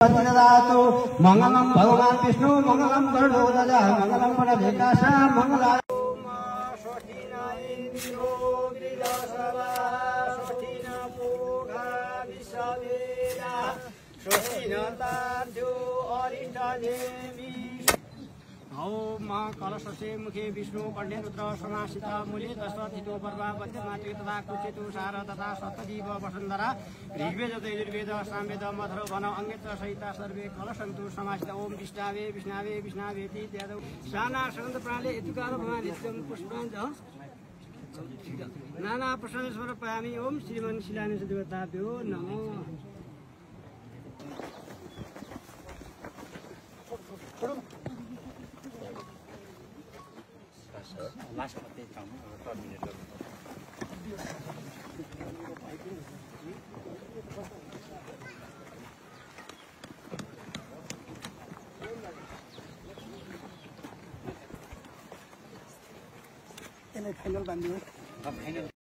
दातु मंगलम भगवान विष्णु मंगलम गरुड़ध्वज मंगलम फलभेदाश मंगलाय ओम कलशसे मुखे विष्णु कण्ठे रुद्र समासिता मूले दशरथितो पर्वा बध्यमातृ तथा कुचितु सार तथा सप्तदीप वसुन्धरा ऋग्वेद यजुर्वेद सामवेद मथुर वन अंगेत्र सहिता सर्वे कलशन्तु समासिता ओम विष्णावे विष्णावे विष्णावेति इत्यादि साना सनन्द प्राणे यतिकाल भवान् नित्यं पुष्पाञ्च नाना प्रसन्न समर्पयामि ओम श्रीमन् शिलान्यास देवताभ्यो नमो Last update come terminator. Final